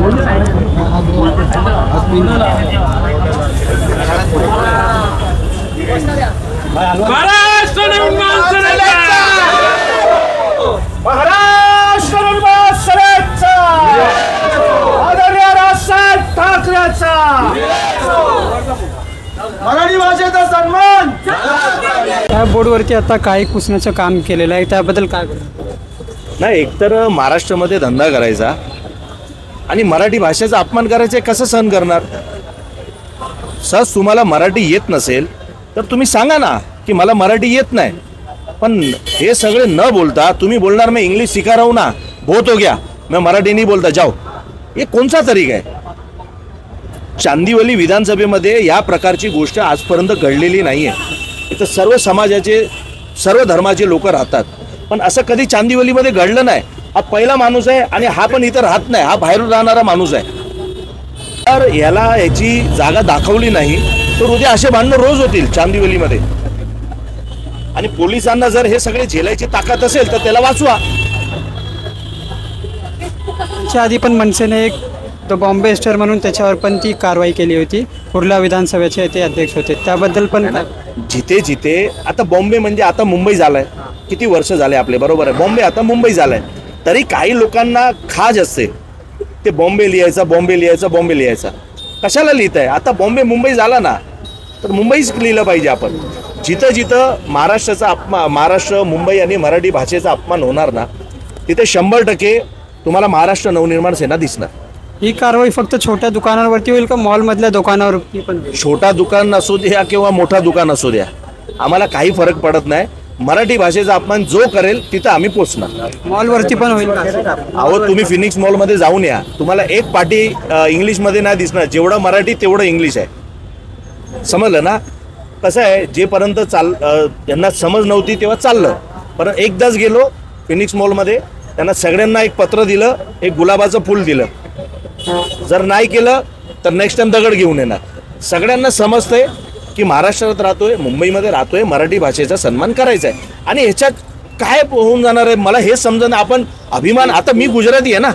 महाराष्ट्र निर्माण सेनेचा आदरणीय राजसाहेब ठाकरेचा मराठी भाषेचा सन्मान. त्या बोर्डवरती आता काही पुसण्याचं काम केलेलं आहे, त्याबद्दल काय बोलू? नाही, एकतर महाराष्ट्रामध्ये धंदा करायचा आणि मराठी भाषेचा अपमान करायचा कसं सहन करणार? सहज तुम्हाला मराठी येत नसेल तर तुम्ही सांगा ना की मला मराठी येत नाही, पण हे सगळे न बोलता तुम्ही बोलणार मैं इंग्लिश सिखा रहा हूं ना, बहुत हो गया, मैं मराठी नहीं बोलता, जाओ. हे कोणचा तरीका आहे? चांदिवली विधानसभेमध्ये या प्रकारची गोष्ट आजपर्यंत घडलेली नाही आहे. इथं सर्व समाजाचे सर्व धर्माचे लोक राहतात, पण असं कधी चांदिवलीमध्ये घडलं नाही. हा पहिला माणूस आहे आणि हा पण इथं राहत नाही, हा बाहेरून राहणारा माणूस आहे. तर याला याची जागा दाखवली नाही तर उद्या असे भांडणं रोज होतील चांदिवलीमध्ये. आणि पोलिसांना जर हे सगळे झेलायची ताकद असेल तर त्याला वाचवा. त्याच्या आधी पण मनसेने एक तो बॉम्बे स्टार म्हणून त्याच्यावर पण ती कारवाई केली होती. कुर्ला विधानसभेचे ते अध्यक्ष होते, त्याबद्दल पण जिथे जिथे आता बॉम्बे म्हणजे आता मुंबई झालाय, किती वर्ष झाले आपले, बरोबर आहे, बॉम्बे आता मुंबई झालाय. तरी काही लोकांना खाज असते, ते बॉम्बे लिहायचा बॉम्बे लिहायचा बॉम्बे लिहायचा. कशाला लिहित आहे? आता बॉम्बे मुंबई झाला ना तर मुंबईच लिहिलं पाहिजे आपण. जिथं जिथं महाराष्ट्र मुंबई आणि मराठी भाषेचा अपमान होणार ना तिथे 100% तुम्हाला महाराष्ट्र नवनिर्माण सेना दिसणार. ही कारवाई फक्त छोट्या दुकानांवरती होईल का मॉलमधल्या दुकानावरती पण? छोटा दुकान असू द्या किंवा मोठा दुकान असू द्या, आम्हाला काही फरक पडत नाही. मराठी भाषेचा अपमान जो करेल तिथं आम्ही पोचणार. मॉलवरती पण होईल का? अहो, तुम्ही फिनिक्स मॉलमध्ये जाऊन या, तुम्हाला एक पाटी इंग्लिशमध्ये नाही दिसणार. जेवढं मराठी तेवढं इंग्लिश आहे. समजलं ना? कसं आहे, जेपर्यंत यांना समज नव्हती तेव्हा चाललं, पण एकदाच गेलो फिनिक्स मॉलमध्ये, त्यांना सगळ्यांना एक पत्र दिलं, एक गुलाबाचं फूल दिलं. जर नाही केलं तर नेक्स्ट टाइम दगड घेऊन येणार. सगळ्यांना समजतंय की महाराष्ट्रात राहतोय, मुंबईमध्ये राहतोय, मराठी भाषेचा सन्मान करायचा आहे. आणि ह्याच्यात काय होऊन जाणार आहे मला हे समजा. आपण अभिमान, आता मी गुजराती आहे ना,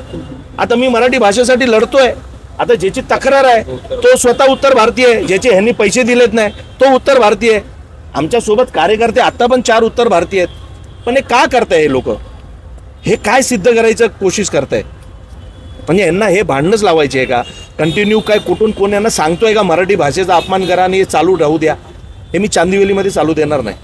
आता मी मराठी भाषेसाठी लढतोय. आता ज्याची तक्रार आहे तो स्वतः उत्तर भारतीय आहे, ज्याचे ह्यांनी पैसे दिलेत नाही तो उत्तर भारतीय आहे. आमच्या सोबत कार्यकर्ते आता पण 4 उत्तर भारतीय आहेत. पण हे का करताय हे लोक? हे काय सिद्ध करायचं कोशिश करताय? म्हणजे यांना हे भांडणच लावायचे आहे का कंटिन्यू? काय कुठून कोण यांना सांगतोय का मराठी भाषेचा अपमान करा आणि हे चालू राहू द्या? हे मी चांदिवलीमध्ये चालू देणार नाही.